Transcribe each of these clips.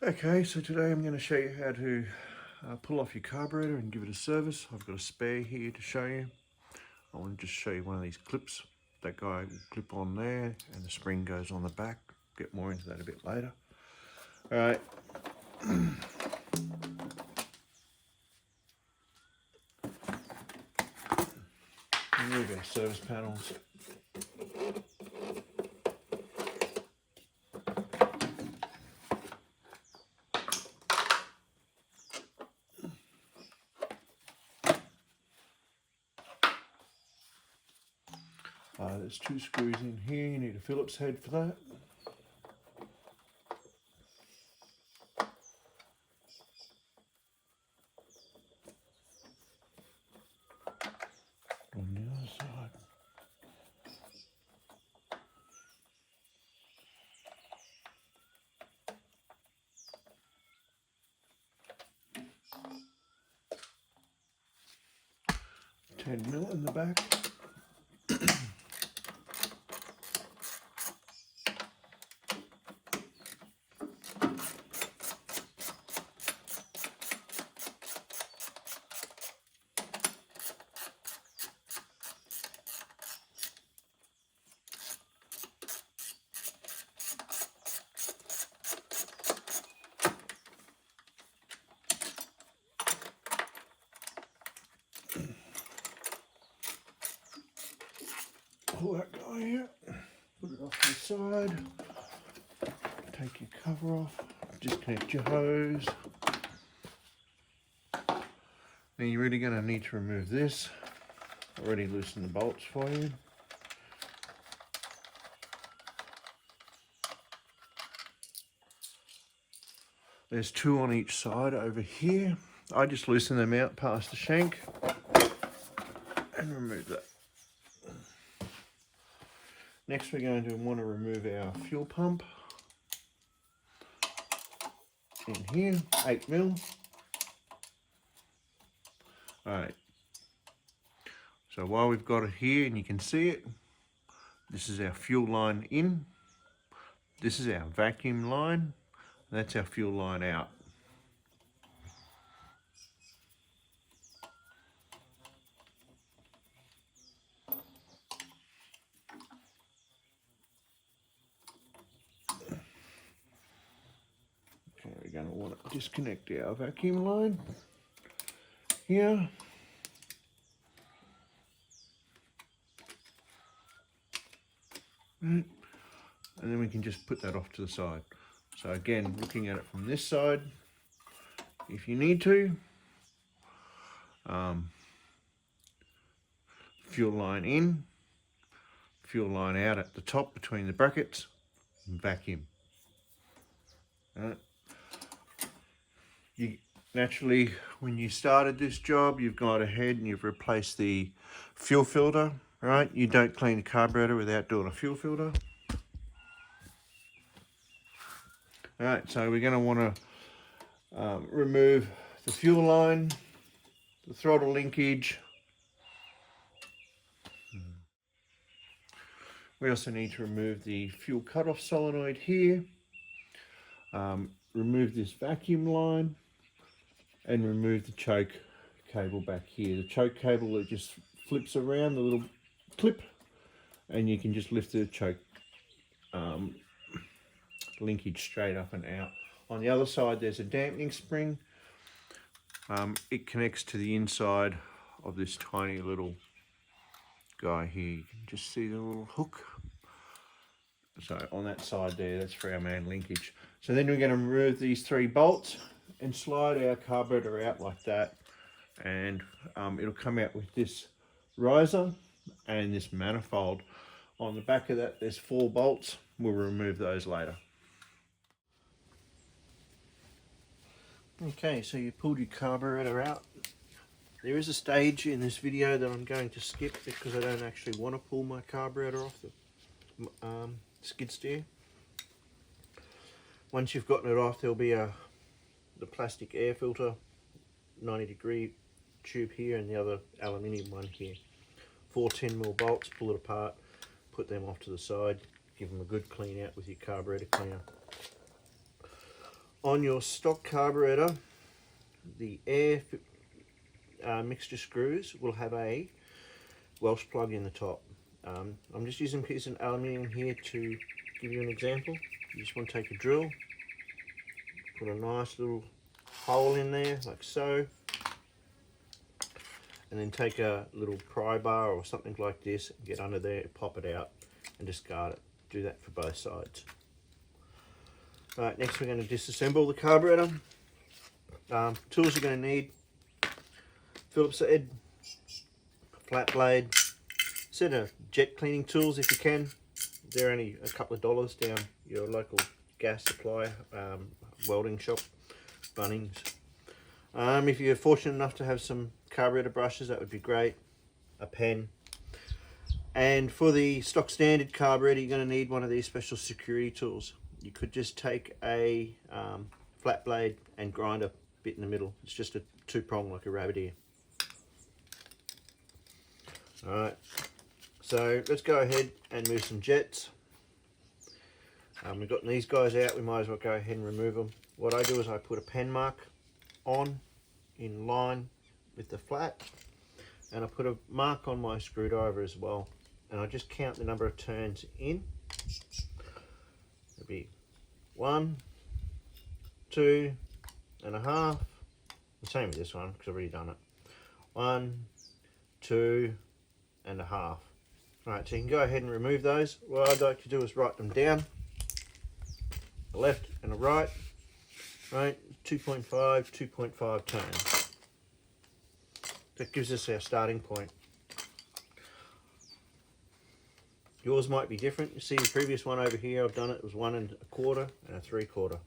Okay, so today I'm going to show you how to pull off your carburetor and give it a service. I've got a spare here to show you. I want to just show you one of these clips. That guy will clip on there and the spring goes on the back. Get more into that a bit later. Alright. Remove our service panels. There's 2 screws in here. You need a Phillips head for that. On the other side. $10mm in the back. Pull that guy out, put it off to the side, take your cover off, disconnect your hose. Now you're really going to need to remove this. Already loosened the bolts for you. There's 2 on each side over here. I just loosen them out past the shank and remove that. Next we're going to want to remove our fuel pump. In here, 8mm. Alright. So while we've got it here and you can see it, this is our fuel line in. This is our vacuum line. That's our fuel line out. Okay, we're going to want to disconnect our vacuum line here. And then we can just put that off to the side. So again, looking at it from this side, if you need to, fuel line in, fuel line out at the top between the brackets, and vacuum. You naturally, when you started this job, you've gone ahead and you've replaced the fuel filter, right? You don't clean the carburetor without doing a fuel filter. Alright, so we're going to want to remove the fuel line, the throttle linkage. We also need to remove the fuel cutoff solenoid here, remove this vacuum line, and remove the choke cable back here. The choke cable that just flips around the little clip, and you can just lift the choke linkage straight up and out. On the other side there's a dampening spring. It connects to the inside of this tiny little guy here. You can just see the little hook. So on that side there, that's for our main linkage. So then we're going to remove these 3 bolts and slide our carburetor out like that, and it'll come out with this riser and this manifold. On the back of that there's 4 bolts. We'll remove those later. Okay, so you pulled your carburetor out. There is a stage in this video that I'm going to skip because I don't actually want to pull my carburetor off the skid steer. Once you've gotten it off, there'll be the plastic air filter, 90-degree tube here, and the other aluminium one here. 4 10mm bolts, pull it apart, put them off to the side, give them a good clean out with your carburetor cleaner. on your stock carburetor, the air mixture screws will have a Welsh plug in the top. I'm just using a piece of aluminium here to give you an example. You just want to take a drill, put a nice little hole in there like so, and then take a little pry bar or something like this, get under there, pop it out and discard it. Do that for both sides. Right, next we're going to disassemble the carburetor. Tools you're going to need: Phillips head, flat blade, set of jet cleaning tools if you can. They're only a couple of dollars down your local gas supply, welding shop, Bunnings. If you're fortunate enough to have some carburetor brushes, that would be great. A pen. And for the stock standard carburetor, you're going to need one of these special security tools. You could just take a flat blade and grind a bit in the middle. It's just a two-prong like a rabbit ear. Alright, so let's go ahead and move some jets. We've got these guys out, we might as well go ahead and remove them. What I do is I put a pen mark on in line with the flat, and I put a mark on my screwdriver as well, and I just count the number of turns in. It'll be 1, 2.5. The same with this one because I've already done it. 1, 2.5. Right, so you can go ahead and remove those. What I'd like to do is write them down, a left and a right. Right, 2.5, 2.5 turns. That gives us our starting point. Yours might be different. You see the previous one over here, I've done it was 1 1/4 and a 3/4.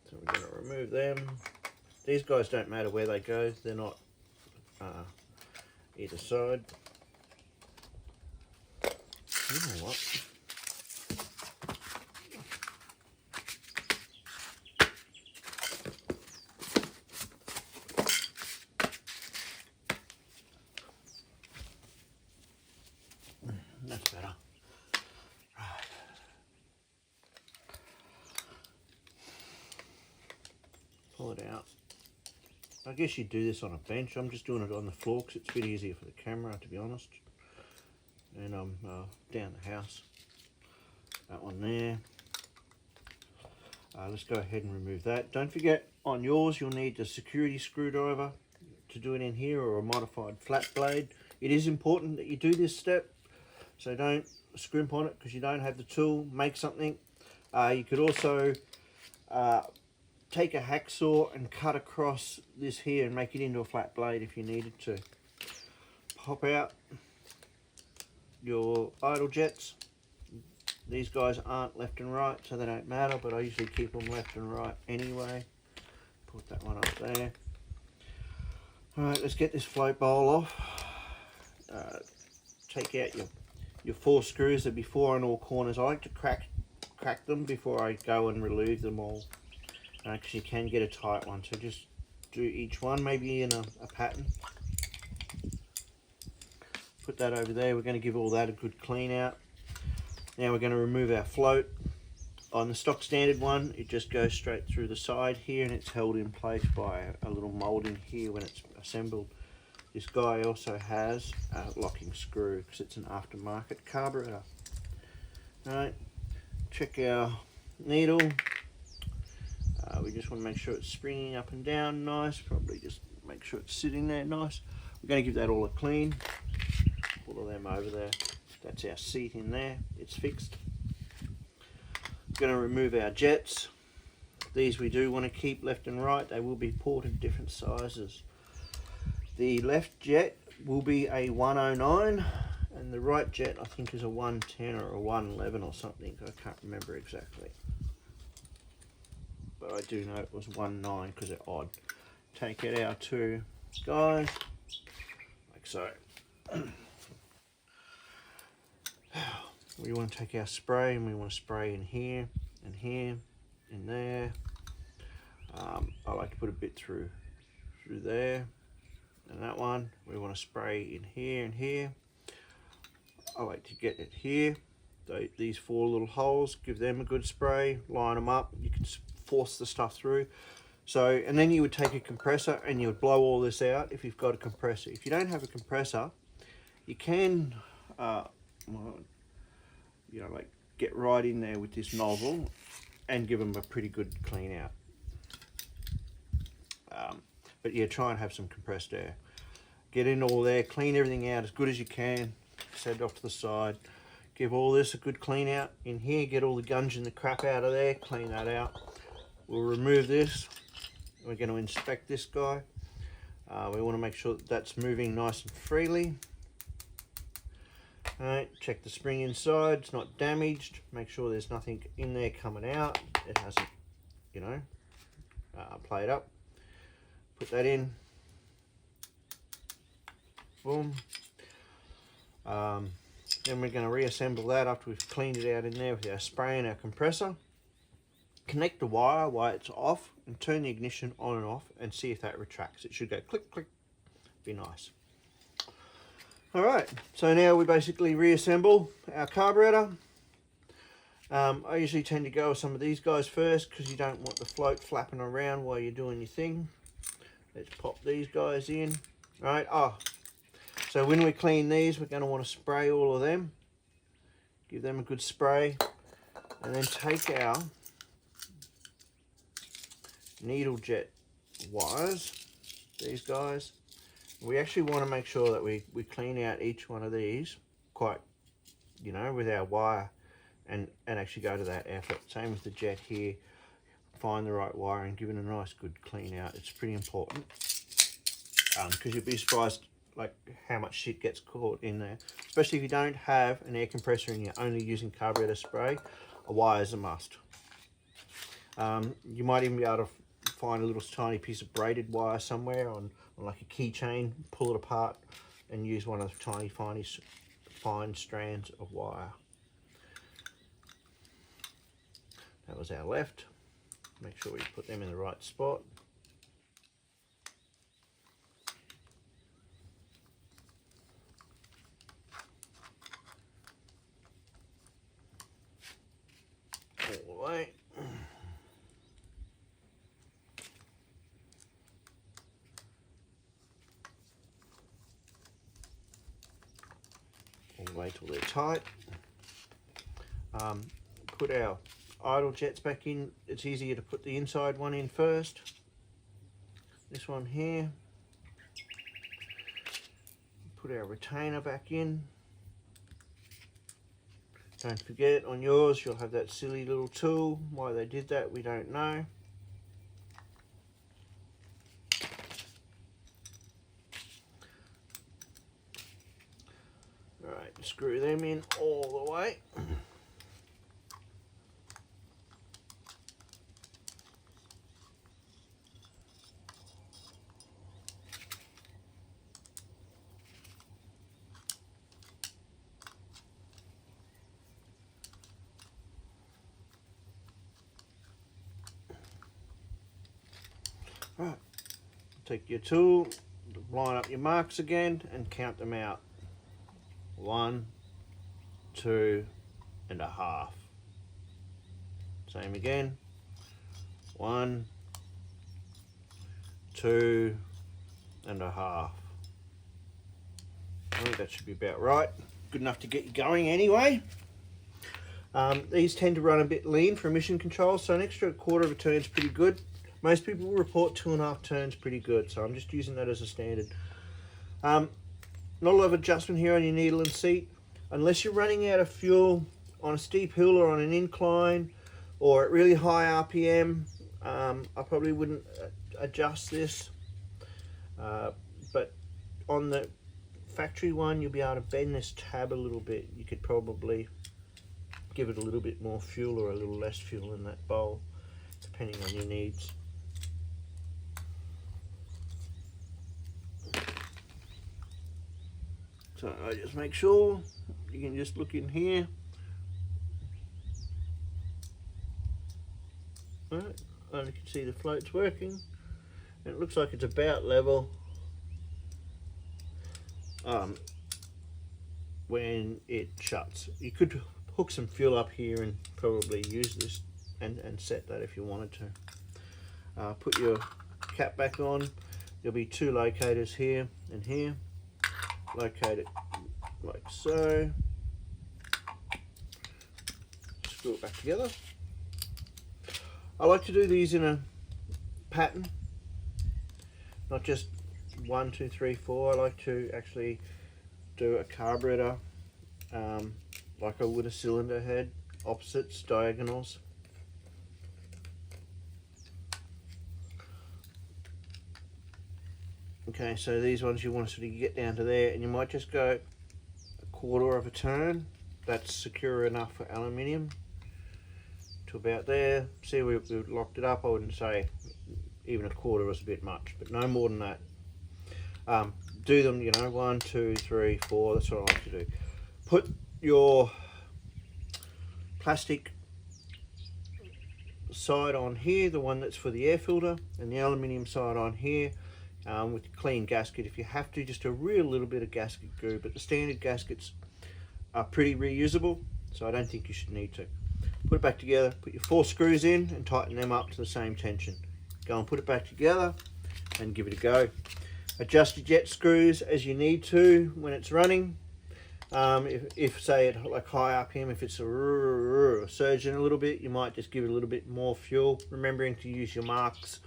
So we're going to remove them. These guys don't matter where they go, they're not either side. You know what? That's better. Right. Pull it out. I guess you'd do this on a bench. I'm just doing it on the floor because it's a bit easier for the camera, to be honest. And I'm down the house. That one there. Let's go ahead and remove that. Don't forget, on yours you'll need a security screwdriver to do it in here, or a modified flat blade. It is important that you do this step, so don't scrimp on it because you don't have the tool. Make something. You could also take a hacksaw and cut across this here and make it into a flat blade if you needed to. Pop out your idle jets. These guys aren't left and right, so they don't matter, but I usually keep them left and right anyway. Put that one up there. Alright, let's get this float bowl off. Take out your 4 screws. There'll be 4 on all corners. I like to crack them before I go and relieve them all, because you can get a tight one. So just do each one, maybe in a pattern. Put that over there. We're going to give all that a good clean out. Now we're going to remove our float. On the stock standard one, it just goes straight through the side here, and it's held in place by a little moulding here when it's assembled. This guy also has a locking screw because it's an aftermarket carburetor. Alright, check our needle. We just want to make sure it's springing up and down nice. Probably just make sure it's sitting there nice. We're going to give that all a clean. All of them over there. That's our seat in there. It's fixed. We're going to remove our jets. These we do want to keep left and right. They will be ported different sizes. The left jet will be a 109, and the right jet I think is a 110 or a 111 or something. I can't remember exactly, but I do know it was 19 because they're odd. Take out our 2 guys like so. We want to take our spray, and we want to spray in here and here and there. I like to put a bit through there, and that one we want to spray in here and here. I like to get it here these 4 little holes, give them a good spray, line them up, you can force the stuff through. So, and then you would take a compressor and you would blow all this out if you've got a compressor. If you don't have a compressor, you can, well, you know, like get right in there with this nozzle and give them a pretty good clean out. But yeah, try and have some compressed air. Get in all there, clean everything out as good as you can, set it off to the side. Give all this a good clean out in here, get all the gunge and the crap out of there, clean that out. We'll remove this. We're going to inspect this guy. We want to make sure that that's moving nice and freely. Alright, check the spring inside, it's not damaged. Make sure there's nothing in there coming out. It hasn't, you know, played up. Put that in. Boom. Then we're going to reassemble that after we've cleaned it out in there with our spray and our compressor. Connect the wire while it's off and turn the ignition on and off and see if that retracts. It should go click, click. Be nice. Alright, so now we basically reassemble our carburetor. I usually tend to go with some of these guys first because you don't want the float flapping around while you're doing your thing. Let's pop these guys in. Alright, so when we clean these, we're going to want to spray all of them. Give them a good spray. And then take our needle jet wires, these guys. We actually want to make sure that we clean out each one of these quite, you know, with our wire and actually go to that effort. Same with the jet here. Find the right wire and give it a nice good clean out. It's pretty important because you'll be surprised like how much shit gets caught in there, especially if you don't have an air compressor and you're only using carburetor spray. A wire is a must. You might even be able to find a little tiny piece of braided wire somewhere on like a keychain, pull it apart and use one of the tiny fine strands of wire. That was our left. Make sure we put them in the right spot. All the way. All the way till they're tight. Put our idle jets back in. It's easier to put the inside one in first. This one here. Put our retainer back in. Don't forget, on yours you'll have that silly little tool. Why they did that, we don't know. Alright, screw them in all the way. Right, take your tool, line up your marks again and count them out. 1, 2.5. Same again. 1, 2.5. I think that should be about right. Good enough to get you going anyway. These tend to run a bit lean for emission control, so an extra quarter of a turn is pretty good. Most people will report 2.5 turns pretty good, so I'm just using that as a standard. Not a lot of adjustment here on your needle and seat. Unless you're running out of fuel on a steep hill or on an incline or at really high RPM, I probably wouldn't adjust this. But on the factory one, you'll be able to bend this tab a little bit. You could probably give it a little bit more fuel or a little less fuel in that bowl, depending on your needs. So I just make sure you can just look in here. Right, and you can see the float's working. And it looks like it's about level when it shuts. You could hook some fuel up here and probably use this and set that if you wanted to. Put your cap back on. There'll be two locators here and here. Locate it like so. Screw it back together. I like to do these in a pattern, not just 1, 2, 3, 4. I like to actually do a carburettor like I would a cylinder head, opposites, diagonals. Okay, so these ones you want to sort of get down to there, and you might just go 1/4 of a turn. That's secure enough for aluminium to about there. See, we've locked it up. I wouldn't say even 1/4 was a bit much, but no more than that. Do them, you know, 1, 2, 3, 4. That's what I like to do. Put your plastic side on here, the one that's for the air filter, and the aluminium side on here. With a clean gasket if you have to, just a real little bit of gasket glue, but the standard gaskets are pretty reusable, so I don't think you should need to. Put it back together, put your 4 screws in and tighten them up to the same tension. Go and put it back together and give it a go. Adjust your jet screws as you need to when it's running. If say it like high RPM, if it's surging a little bit, you might just give it a little bit more fuel, remembering to use your marks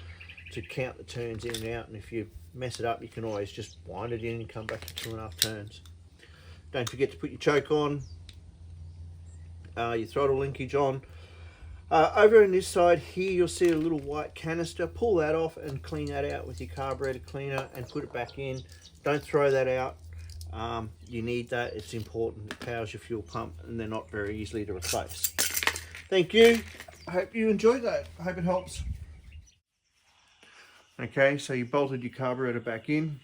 to count the turns in and out, and if you mess it up you can always just wind it in and come back to 2.5 turns. Don't forget to put your choke on, your throttle linkage on. Over on this side here you'll see a little white canister. Pull that off and clean that out with your carburetor cleaner and put it back in. Don't throw that out. You need that, it's important. It powers your fuel pump and they're not very easily to replace. Thank you. I hope you enjoyed that. I hope it helps. Okay, so you bolted your carburetor back in.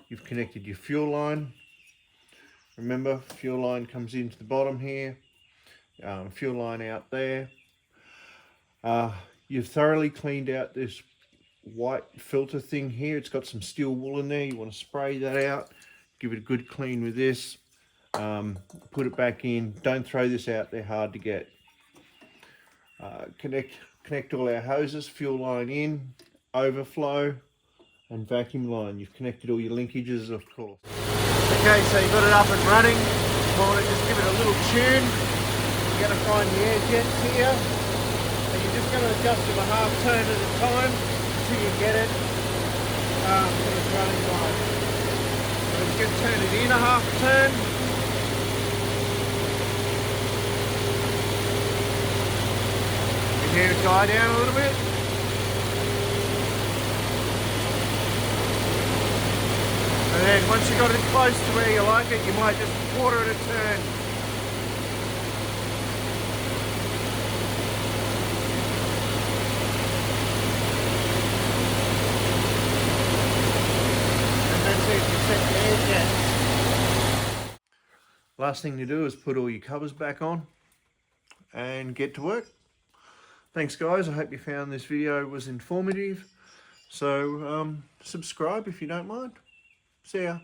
You've connected your fuel line. Remember, fuel line comes into the bottom here. Fuel line out there. You've thoroughly cleaned out this white filter thing here. It's got some steel wool in there. You want to spray that out. Give it a good clean with this. Put it back in. Don't throw this out. They're hard to get. Connect all our hoses. Fuel line in. Overflow and vacuum line. You've connected all your linkages, of course. Okay, so you've got it up and running. You want to just give it a little tune. You're going to find the air jets here, and you're just going to adjust them a half turn at a time until you get it so it's running right. So I'm just going to turn it in a half turn. You can hear it die down a little bit. And then once you've got it close to where you like it, you might just 1/4 at a turn. And that's it, you set the air jets. Last thing to do is put all your covers back on and get to work. Thanks guys, I hope you found this video was informative. So subscribe if you don't mind. See ya.